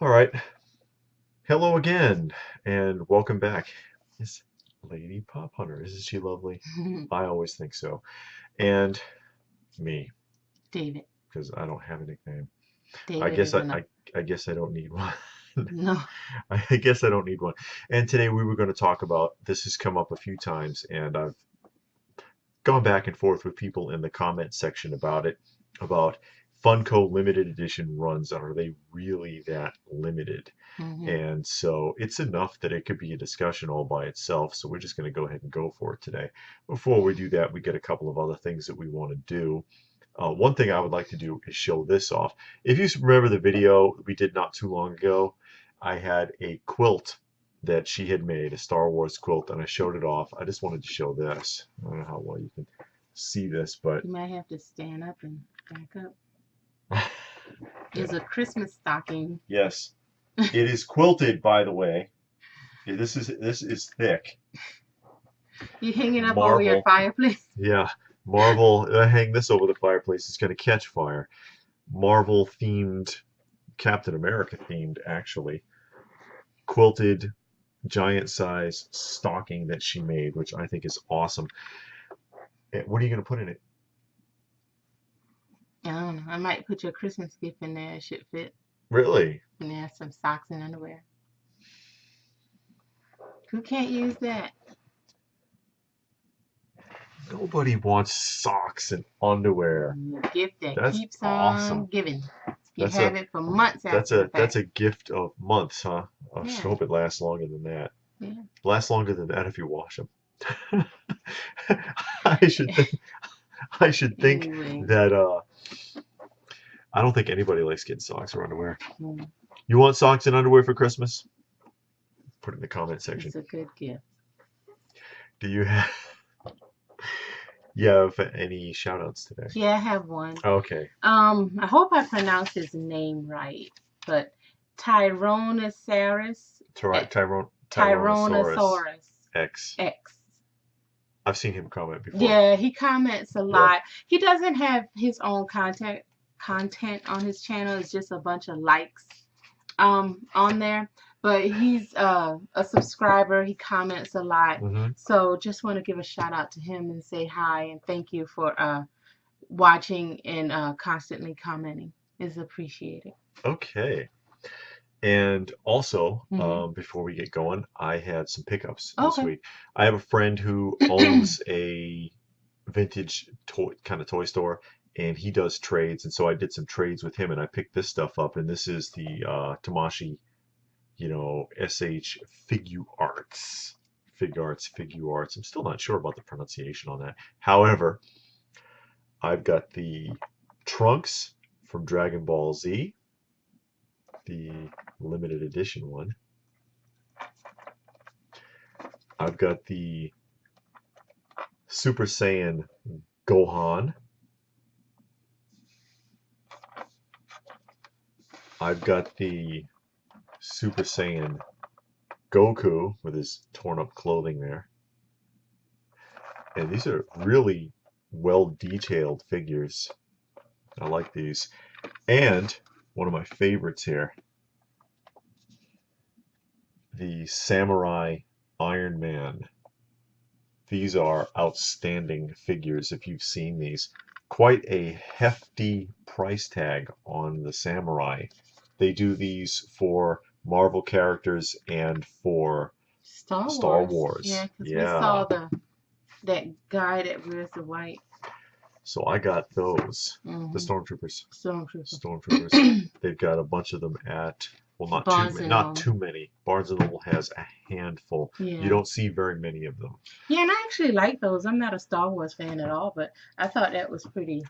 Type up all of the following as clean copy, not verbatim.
All right. Hello again, and welcome back. Is Lady Pop Hunter, isn't she lovely? I always think so. And me, David. because I don't have a nickname. I David guess is I, enough. I guess I don't need one. No. I guess I don't need one. And today we were going to talk about this has come up a few times, and I've gone back and forth with people in the comment section about it, about Funko limited edition runs. Are they really that limited? Hmm. And so it's enough that it could be a discussion all by itself. So we're just going to go ahead and go for it today. Before we do that, we get a couple of other things that we want to do. One thing I would like to do is show this off. If you remember the video we did not too long ago, I had a quilt that she had made, a Star Wars quilt, and I showed it off. I just wanted to show this. I don't know how well you can see this, but You might have to stand up and back up. It's a Christmas stocking. yes, it is quilted, by the way. This is thick. You hang it up over your Marvel. fireplace. Yeah, Marvel. I hang this over the fireplace. It's going to catch fire. Marvel themed, Captain America themed, actually. Quilted, giant size stocking that she made, which I think is awesome. What are you going to put in it? I don't know. I might put your Christmas gift in there. It should fit. Really? And there's some socks and underwear. Who can't use that? Nobody wants socks and underwear. A gift that That's keeps awesome. on giving. You That's have a it for months after the that's fact. a gift of months, huh? I Yeah. hope it lasts longer than that. Yeah. Lasts longer than that if you wash them. I should think I should think Anyway. that I don't think anybody likes getting socks or underwear. Mm. You want socks and underwear for Christmas? Put it in the comment section. It's a good gift. Do you have any shout outs today? Yeah, I have one. Okay. I hope I pronounced his name right, but Tyrannosaurus Tyrannosaurus X. X. I've seen him comment before. Yeah, he comments a lot. He doesn't have his own content on his channel. It's just a bunch of likes on there. But he's a subscriber. He comments a lot. Mm-hmm. So just want to give a shout out to him and say hi and thank you for watching and constantly commenting. Is appreciated. Okay. And also, before we get going, I had some pickups this week. I have a friend who owns a vintage toy store, and he does trades. And so I did some trades with him, and I picked this stuff up. And this is the Tamashi, SH Figure Arts. I'm still not sure about the pronunciation on that. However, I've got the Trunks from Dragon Ball Z, the limited edition one. I've got the Super Saiyan Gohan. I've got the Super Saiyan Goku with his torn up clothing there. And these are really well detailed figures. I like these. And one of my favorites here, the Samurai Iron Man. These are outstanding figures if you've seen these. Quite a hefty price tag on the Samurai. They do these for Marvel characters and for Star Wars. Yeah, because we saw that guy that wears the white. So I got those. Mm-hmm. The Stormtroopers. Stormtroopers. They've got a bunch of them at, well, not too many. Barnes & Noble has a handful. Yeah. You don't see very many of them. Yeah, and I actually like those. I'm not a Star Wars fan at all, but I thought that was pretty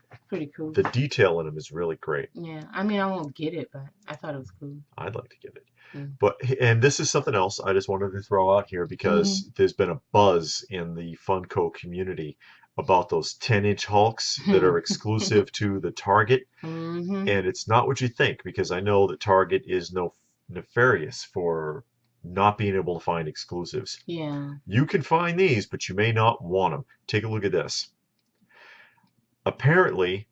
cool. The detail in them is really great. Yeah, I mean, I won't get it, but I thought it was cool. I'd like to get it. Mm. And this is something else I just wanted to throw out here because there's been a buzz in the Funko community about those 10-inch Hulks that are exclusive to the Target. Mm-hmm. And it's not what you think, because I know that Target is nefarious for not being able to find exclusives. Yeah. You can find these, but you may not want them. Take a look at this. Apparently,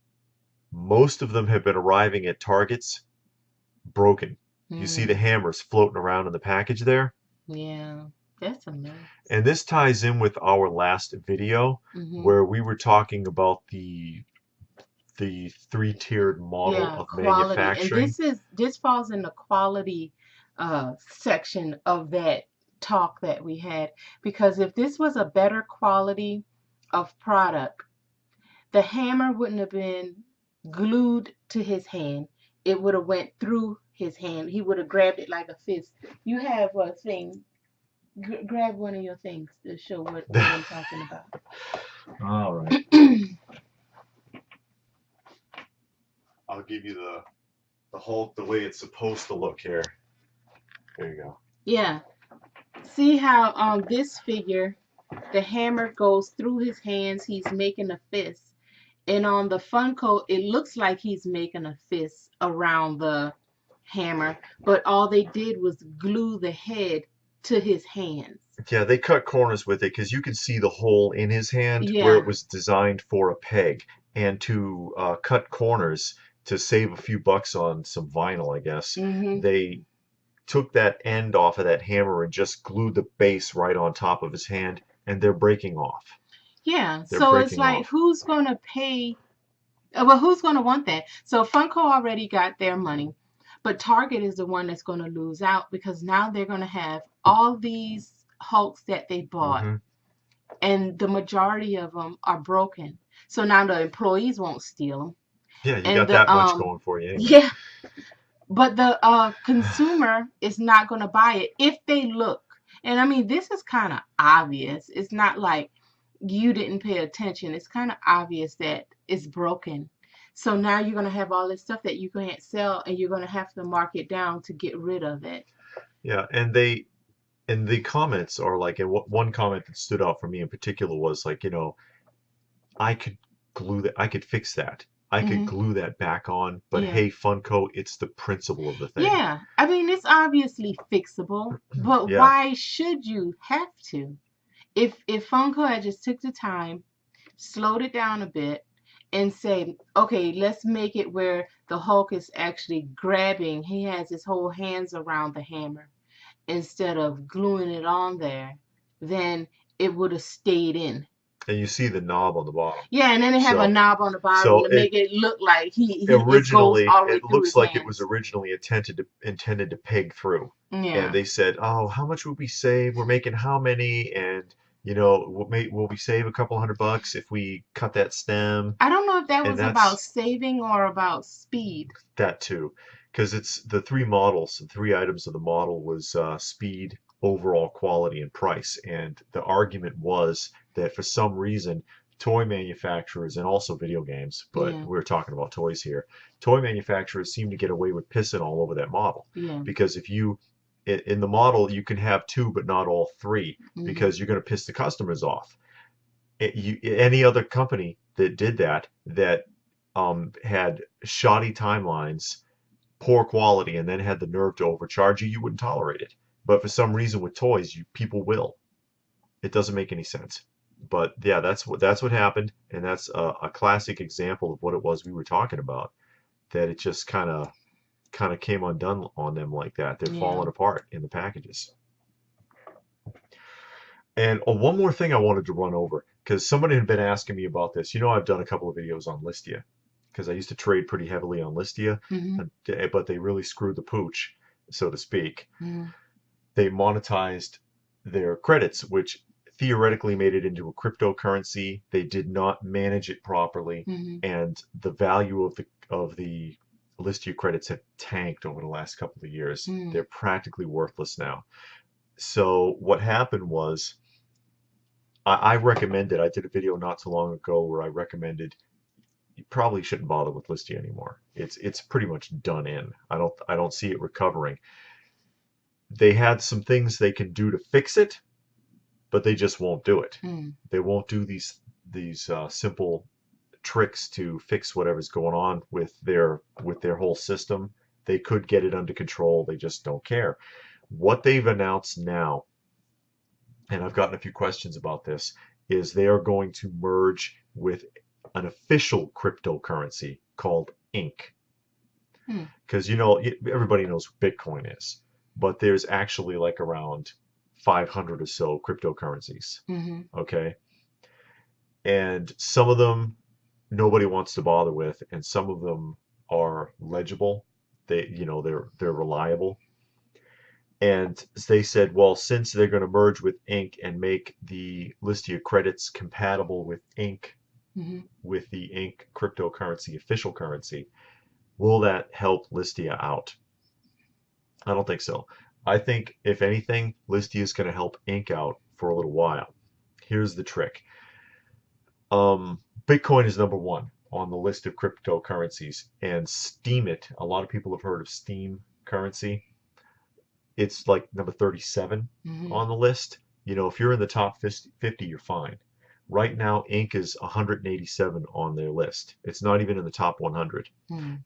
most of them have been arriving at Targets broken. You see the hammers floating around in the package there? Yeah, that's a mess. And this ties in with our last video where we were talking about the three-tiered model of quality. manufacturing. And this falls in the quality section of that talk that we had, because if this was a better quality of product, the hammer wouldn't have been glued to his hand. It would have went through his hand. He would have grabbed it like a fist. You have a thing. Grab one of your things to show what I'm talking about. All right. I'll give you the way it's supposed to look here. There you go. Yeah. See how on this figure, the hammer goes through his hands. He's making a fist. And on the Funko, it looks like he's making a fist around the hammer. But all they did was glue the head to his hands. Yeah, they cut corners with it because you can see the hole in his hand where it was designed for a peg. And to cut corners to save a few bucks on some vinyl, I guess, they took that end off of that hammer and just glued the base right on top of his hand, and they're breaking off. Yeah, so it's like, who's going to pay? Well, who's going to want that? So Funko already got their money, but Target is the one that's going to lose out, because now they're going to have all these Hulks that they bought, and the majority of them are broken. So now the employees won't steal them. Yeah, you got that much going for you. Anyway. Yeah, but the consumer is not going to buy it if they look. And I mean, this is kind of obvious. It's not like you didn't pay attention. It's kind of obvious that it's broken. So now you're going to have all this stuff that you can't sell, and you're going to have to mark it down to get rid of it. Yeah, and the comments are like, and one comment that stood out for me in particular was like, I could fix that. I could glue that back on, but hey, Funko, it's the principle of the thing. Yeah, I mean, it's obviously fixable, but why should you have to? If Funko had just took the time, slowed it down a bit, and say, okay, let's make it where the Hulk is actually grabbing, he has his whole hands around the hammer instead of gluing it on there, then it would have stayed in. And you see the knob on the bottom. Yeah, and then they have a knob on the bottom to make it look like he originally, it looks like it was originally intended to peg through. Yeah. And they said, oh, how much would we save? We're making how many? And will we save a couple $100 if we cut that stem? I don't know if that was about saving or about speed. That too, because it's the three items of the model was speed, overall quality, and price. And the argument was that for some reason, toy manufacturers, and also video games, but we're talking about toys here, toy manufacturers seem to get away with pissing all over that model. Yeah. Because if you in the model, you can have two, but not all three, because you're going to piss the customers off. Any other company that did that had shoddy timelines, poor quality, and then had the nerve to overcharge you, you wouldn't tolerate it. But for some reason with toys, people will. It doesn't make any sense. But yeah, that's what happened, and that's a classic example of what it was we were talking about. That it just kind of came undone on them like that. They're falling apart in the packages. And one more thing I wanted to run over, because somebody had been asking me about this. I've done a couple of videos on Listia, because I used to trade pretty heavily on Listia, but they really screwed the pooch, so to speak. They monetized their credits, which theoretically made it into a cryptocurrency. They did not manage it properly, and the value of the Listia credits have tanked over the last couple of years. They're practically worthless now. So what happened was, I recommended, I did a video not too long ago where I recommended you probably shouldn't bother with Listia anymore. It's pretty much done in. I don't see it recovering. They had some things they can do to fix it, but they just won't do it. They won't do these simple tricks to fix whatever's going on with their whole system. They could get it under control. They just don't care. What they've announced now, and I've gotten a few questions about this, is they are going to merge with an official cryptocurrency called Ink. Because, you know, everybody knows what Bitcoin is, but there's actually like around 500 or so cryptocurrencies. Okay. And some of them nobody wants to bother with, and some of them are legible. They're reliable. And they said, well, since they're going to merge with Inc. and make the Listia credits compatible with Inc., with the Inc. cryptocurrency, official currency, will that help Listia out? I don't think so. I think, if anything, Listia is going to help Inc. out for a little while. Here's the trick. Bitcoin is number one on the list of cryptocurrencies, and Steam it. A lot of people have heard of Steam currency. It's like number 37 on the list. You know, if you're in the top 50, you're fine. Right now, Inc. is 187 on their list. It's not even in the top 100.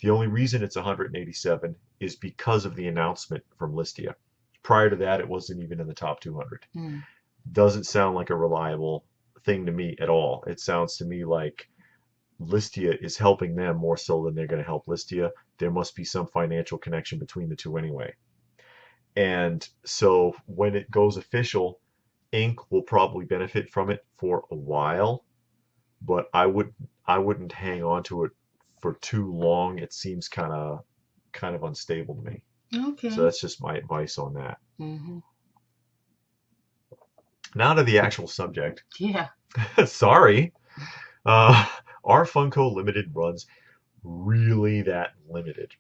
The only reason it's 187 is because of the announcement from Listia. Prior to that, it wasn't even in the top 200. Doesn't sound like a reliable thing to me at all. It sounds to me like Listia is helping them more so than they're going to help Listia. There must be some financial connection between the two anyway. And so when it goes official, Inc. will probably benefit from it for a while, but I wouldn't hang on to it for too long. It seems kind of unstable to me. Okay. So that's just my advice on that. Now to the actual subject. Yeah. Sorry. Are Funko Limited runs really that limited?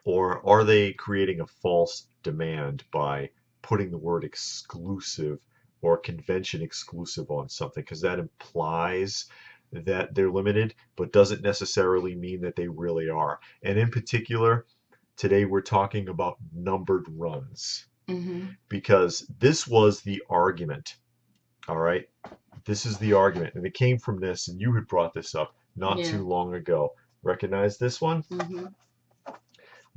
Or are they creating a false demand by putting the word exclusive or convention exclusive on something? Because that implies that they're limited, but doesn't necessarily mean that they really are. And in particular, today we're talking about numbered runs. Because this was the argument. All right. This is the argument. And it came from this, and you had brought this up not too long ago. Recognize this one?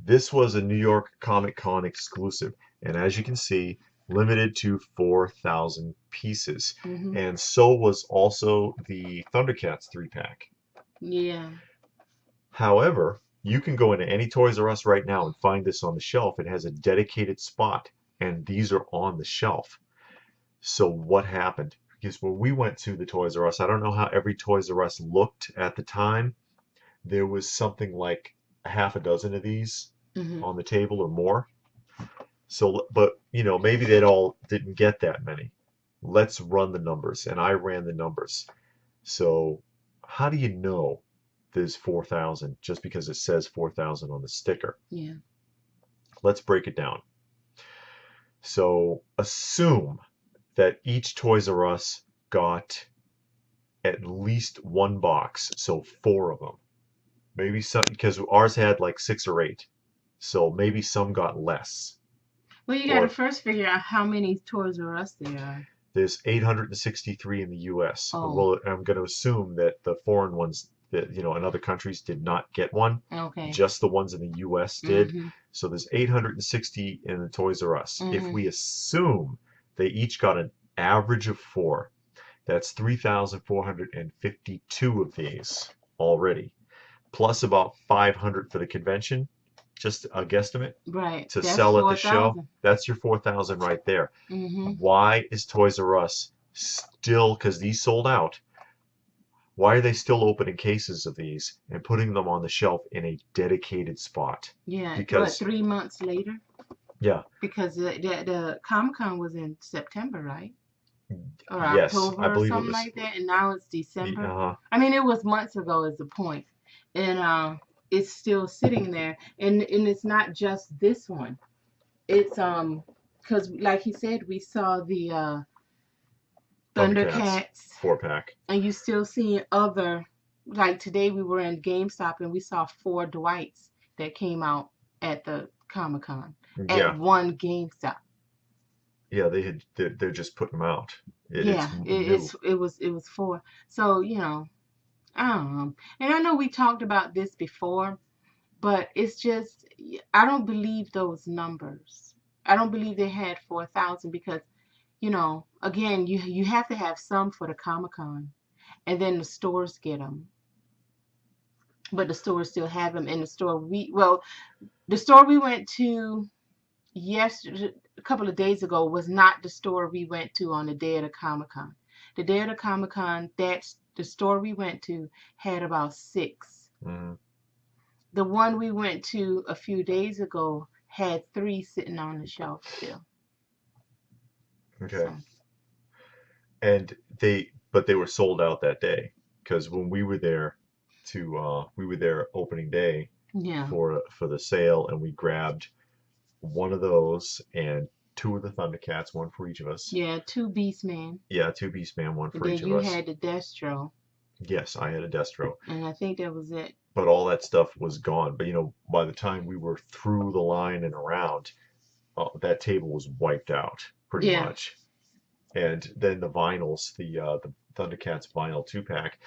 This was a New York Comic Con exclusive, and as you can see, limited to 4,000 pieces. And so was also the Thundercats 3-pack. Yeah. However, you can go into any Toys R Us right now and find this on the shelf. It has a dedicated spot, and these are on the shelf. So what happened? Because when we went to the Toys R Us, I don't know how every Toys R Us looked at the time. There was something like a half a dozen of these on the table or more. So, but you know, maybe they all didn't get that many. Let's run the numbers, and I ran the numbers. So, how do you know there's 4,000 just because it says 4,000 on the sticker? Yeah. Let's break it down. So, assume that each Toys R Us got at least one box, so 4 of them. Maybe some, because ours had like 6 or 8. So maybe some got less. Well, you got to first figure out how many Toys R Us there are. There's 863 in the U.S. Well, I'm going to assume that the foreign ones that, you know, in other countries did not get one. Okay. Just the ones in the U.S. did. So there's 860 in the Toys R Us. If we assume they each got an average of 4, that's 3,452 of these already. Plus about 500 for the convention, just a guesstimate, right? To sell at the show. That's your 4,000 right there. Why is Toys R Us still, because these sold out, why are they still opening cases of these and putting them on the shelf in a dedicated spot? Yeah, because 3 months later? Yeah. Because the Comic-Con was in September, right? Or yes, October I believe or something it was, like that, and now it's December. I mean, it was months ago is the point. And it's still sitting there, and it's not just this one. It's because like he said, we saw the Thundercats 4-pack, and you still seeing other, like today we were in GameStop and we saw 4 Dwights that came out at the Comic-Con at one GameStop. Yeah, they're just putting them out. It was 4. So you know. And I know we talked about this before, but it's just, I don't believe those numbers. I don't believe they had 4,000 because, you know, again, you have to have some for the Comic-Con, and then the stores get them. but the stores still have them. In the store the store we went to yesterday, a couple of days ago, was not the store we went to on the day of the Comic-Con. The day of the Comic-Con, that's the store we went to had about 6. Mm-hmm. The one we went to a few days ago had 3 sitting on the shelf still. Okay. So. And they were sold out that day, because when we were there opening day for the sale, and we grabbed one of those and 2 of the Thundercats, one for each of us. Yeah, 2 Beastmen. Yeah, 2 Beastmen, one for each of us. Then you had the Destro. Yes, I had a Destro. And I think that was it. But all that stuff was gone. But by the time we were through the line and around, that table was wiped out pretty much. And then the vinyls, the Thundercats vinyl 2-pack,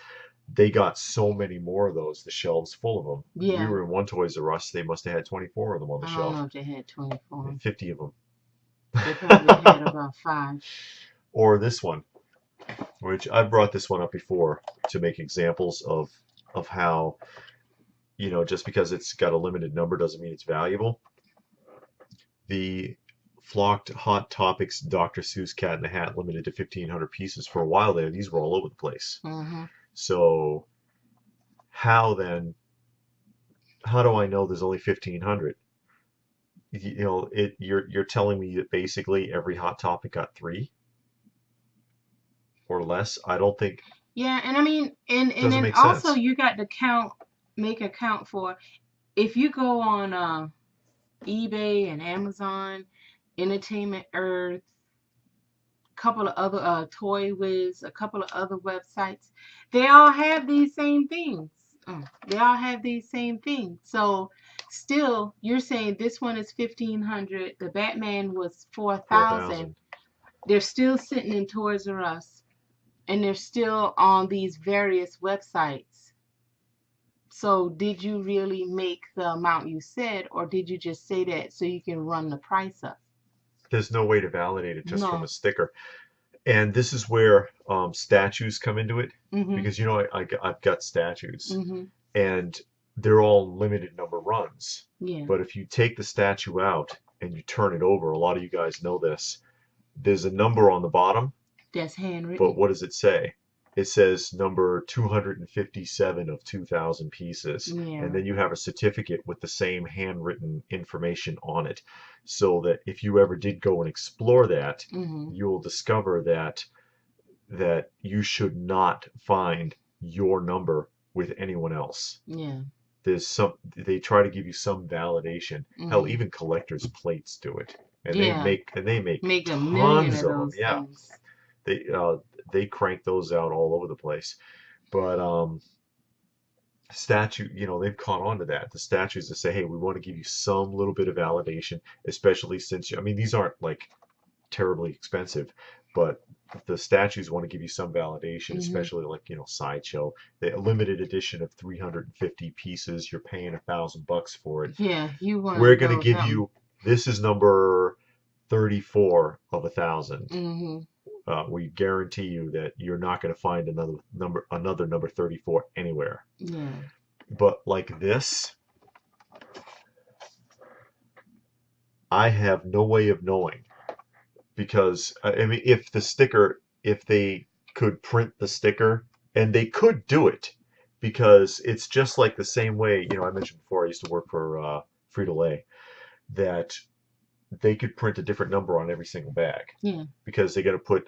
they got so many more of those, the shelves full of them. Yeah. We were in one Toys R Us, they must have had 24 of them on the shelf. I don't know if they had 24. 50 of them. They probably had about 5. Or this one, which I've brought this one up before to make examples of how, just because it's got a limited number doesn't mean it's valuable. The Flocked Hot Topics Dr. Seuss Cat in the Hat, limited to 1,500 pieces. For a while there, these were all over the place. Mm-hmm. So how do I know there's only 1,500? You're telling me that basically every Hot Topic got 3 or less? I don't think. Yeah, and I mean, and then also sense. You got to make a count for, if you go on eBay and Amazon, Entertainment Earth, a couple of other Toy Wiz, a couple of other websites, they all have these same things. They all have these same things. So still, you're saying this one is 1,500. The Batman was 4,000. They're still sitting in Toys R Us, and they're still on these various websites. So did you really make the amount you said, or did you just say that so you can run the price up? There's no way to validate it just from a sticker. And this is where statues come into it, mm-hmm. because I've got statues, mm-hmm. and they're all limited number runs. Yeah. But if you take the statue out and you turn it over, a lot of you guys know this, there's a number on the bottom. That's handwritten. But what does it say? It says number 257 of 2,000 pieces. Yeah. And then you have a certificate with the same handwritten information on it. So that if you ever did go and explore that, mm-hmm. you'll discover that you should not find your number with anyone else. Yeah. They try to give you some validation. Mm-hmm. Hell, even collectors' plates do it. And they make tons of them. Yeah. Things. They crank those out all over the place. But statue, they've caught on to that. The statues that say, hey, we want to give you some little bit of validation, especially since, these aren't like terribly expensive, but the statues want to give you some validation, mm-hmm. especially like, Sideshow. The limited edition of 350 pieces, you're paying $1,000 for it. Yeah, we're going to give you, this is number 34 of 1,000. Mm-hmm. We guarantee you that you're not going to find another number 34 anywhere. Yeah. But like this, I have no way of knowing, because if they could print the sticker, and they could do it, because it's just like the same way, I mentioned before I used to work for Frito-Lay, that they could print a different number on every single bag. Yeah. Because they got to put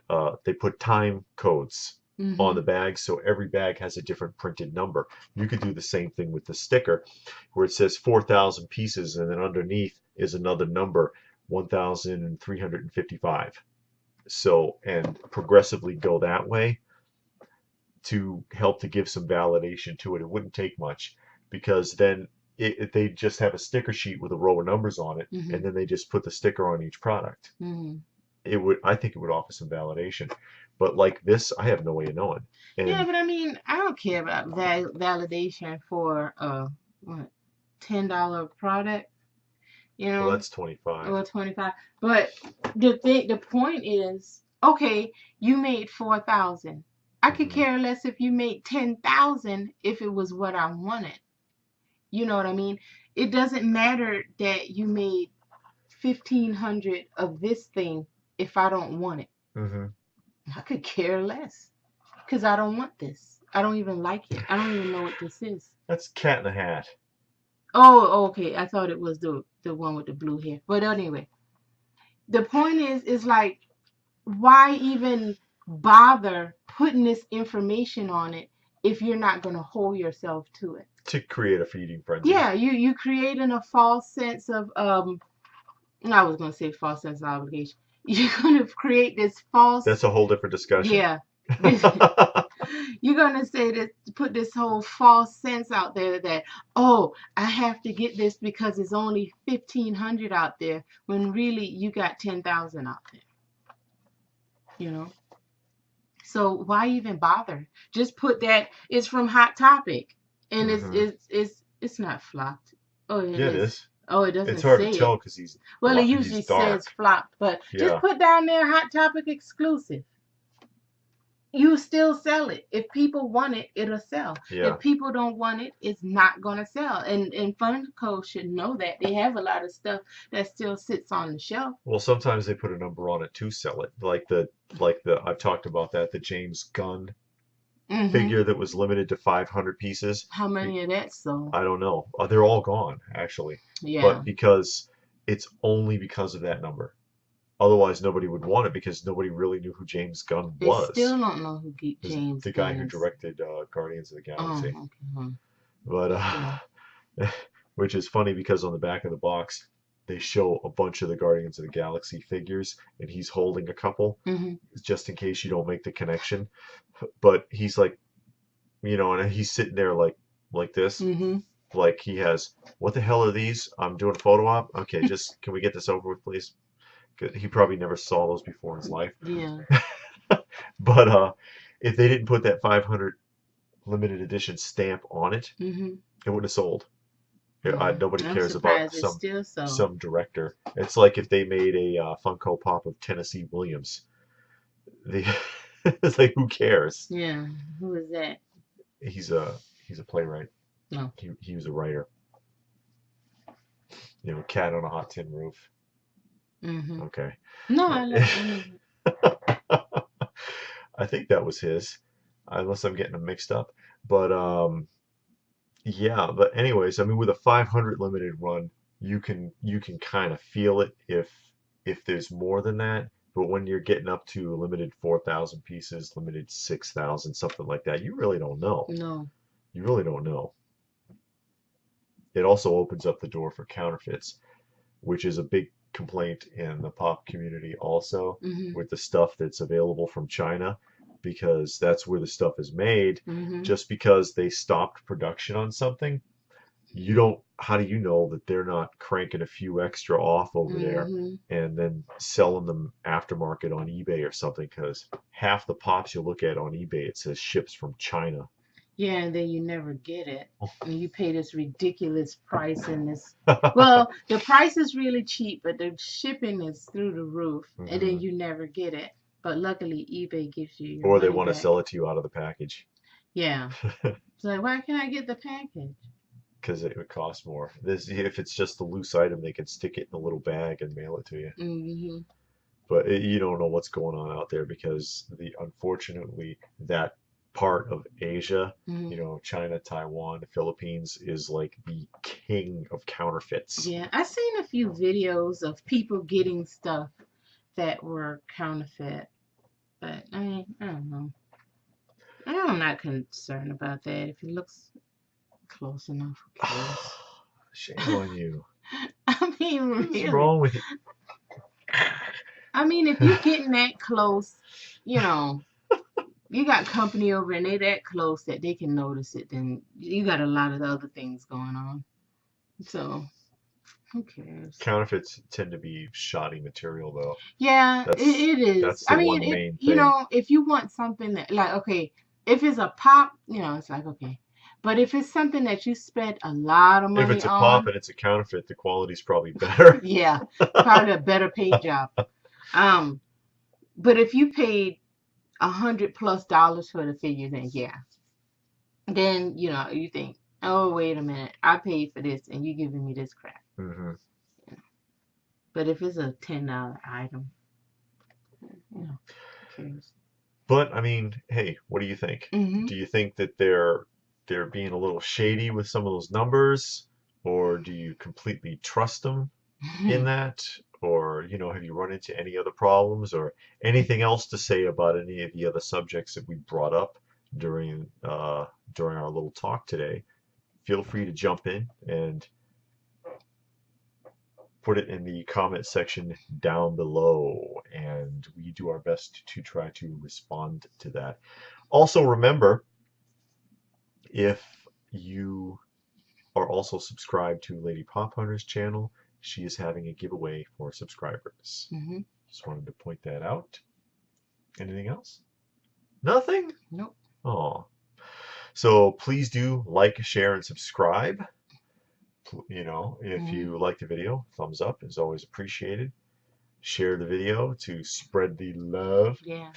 time codes, mm-hmm. on the bag, so every bag has a different printed number. You could do the same thing with the sticker, where it says 4,000 pieces, and then underneath is another number, 1,355. So, and progressively go that way to help to give some validation to it. It wouldn't take much, because then they just have a sticker sheet with a row of numbers on it, mm-hmm. and then they just put the sticker on each product. Mm-hmm. I think it would offer some validation. But like this, I have no way of knowing. And yeah, but I don't care about validation for $10 product. Well, that's 25. Well, 25. But the point is, okay, you made 4,000. I could mm-hmm. care less if you made 10,000 if it was what I wanted. You know what I mean? It doesn't matter that you made 1,500 of this thing if I don't want it. Mm-hmm. I could care less because I don't want this. I don't even like it. I don't even know what this is. That's Cat in the Hat. Oh, okay. I thought it was the one with the blue hair. But anyway, the point is like, why even bother putting this information on it if you're not going to hold yourself to it? To create a feeding frenzy. Yeah, you creating a false sense of I was going to say false sense of obligation. You're going to create this false. That's a whole different discussion. Yeah. You're going to say that, put this whole false sense out there that, oh, I have to get this because it's only 1,500 out there, when really you got 10,000 out there. You know? So why even bother? Just put that it's from Hot Topic, and it's not flopped. Oh, it is. Oh, it doesn't. It's hard say to tell it. because he's. Well, it usually says flopped, but just put down there Hot Topic exclusive. You still sell it. If people want it, it'll sell. Yeah. If people don't want it, it's not gonna sell. And Funko should know that. They have a lot of stuff that still sits on the shelf. Well, sometimes they put a number on it to sell it. Like the I've talked about that, the James Gunn figure that was limited to 500 pieces. How many of that sold? I don't know. They're all gone, actually. Yeah. But because it's only because of that number. Otherwise, nobody would want it because nobody really knew who James Gunn was. They still don't know who James the guy who directed Guardians of the Galaxy. Oh, okay. But which is funny because on the back of the box they show a bunch of the Guardians of the Galaxy figures, and he's holding a couple just in case you don't make the connection. But he's like, and he's sitting there like this. Like he has, what the hell are these? I'm doing a photo op. Okay, just can we get this over with, please? He probably never saw those before in his life. Yeah. But if they didn't put that 500 limited edition stamp on it, it wouldn't have sold. Nobody cares about some director. It's like if they made a Funko Pop of Tennessee Williams. It's like, who cares? Yeah. Who is that? He's a playwright. No. He was a writer. Cat on a Hot Tin Roof. Okay. No, I like I think that was his, unless I'm getting them mixed up. But yeah. But anyways, I mean, with a 500 limited run, you can kind of feel it if there's more than that. But when you're getting up to limited 4,000 pieces, limited 6,000, something like that, you really don't know. No. You really don't know. It also opens up the door for counterfeits, which is a big complaint in the pop community also, with the stuff that's available from China, because that's where the stuff is made. Just because they stopped production on something, how do you know that they're not cranking a few extra off over there and then selling them aftermarket on eBay or something? Because half the pops you look at on eBay, it says ships from China. Yeah, and then you never get it. And you pay this ridiculous price and this. Well, the price is really cheap, but the shipping is through the roof, and then you never get it. But luckily, eBay gives you your Or they money want to back. sell it to you out of the package. Yeah. It's like, why can't I get the package? Because it would cost more. If it's just a loose item, they can stick it in a little bag and mail it to you. But you don't know what's going on out there because unfortunately that part of Asia, China, Taiwan, the Philippines, is like the king of counterfeits. Yeah, I've seen a few videos of people getting stuff that were counterfeit, but I don't know. I'm not concerned about that. If it looks close enough, who cares? Shame on you. I mean, what's wrong with you? I mean, if you're getting that close, you got company over and they that close that they can notice it, then you got a lot of other things going on. So, who cares? Counterfeits tend to be shoddy material, though. Yeah, it is. That's the one main thing. If you want something that, like, okay, if it's a pop, it's like, okay. But if it's something that you spent a lot of money on. If it's a pop and it's a counterfeit, the quality's probably better. Yeah, probably a better paid job. But if you paid $100+ for the figure, then yeah. Then, you think, Oh, wait a minute. I paid for this and you giving me this crap. Mm-hmm. Yeah. But if it's a $10 item, you know, who cares? But I mean, hey, what do you think? Mm-hmm. Do you think that they're being a little shady with some of those numbers, or do you completely trust them in that? Or, have you run into any other problems or anything else to say about any of the other subjects that we brought up during our little talk today? Feel free to jump in and put it in the comment section down below, and we do our best to try to respond to that. Also, remember, if you are also subscribed to Lady Pop Hunter's channel, she is having a giveaway for subscribers. Mm-hmm. Just wanted to point that out. Anything else? Nothing? Nope. Oh. So please do like, share, and subscribe. If you like the video, thumbs up is always appreciated. Share the video to spread the love. Yeah.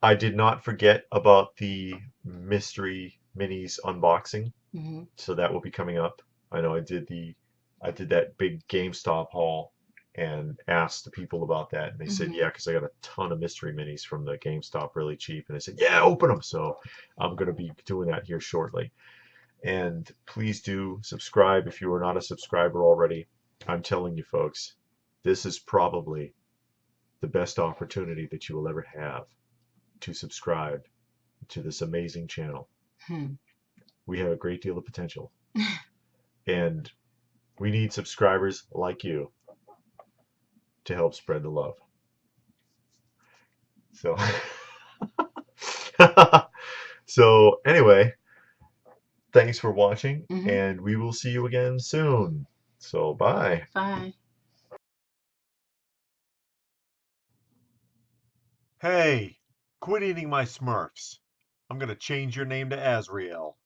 I did not forget about the mystery minis unboxing, Mm-hmm. so that will be coming up. I know I did that big GameStop haul and asked the people about that, and they said, yeah, because I got a ton of mystery minis from the GameStop really cheap, and I said, yeah, open them. So I'm going to be doing that here shortly. And please do subscribe if you are not a subscriber already. I'm telling you, folks, this is probably the best opportunity that you will ever have to subscribe to this amazing channel. We have a great deal of potential. And we need subscribers like you to help spread the love. So anyway, thanks for watching, and we will see you again soon. So bye. Bye. Hey, quit eating my Smurfs. I'm going to change your name to Azrael.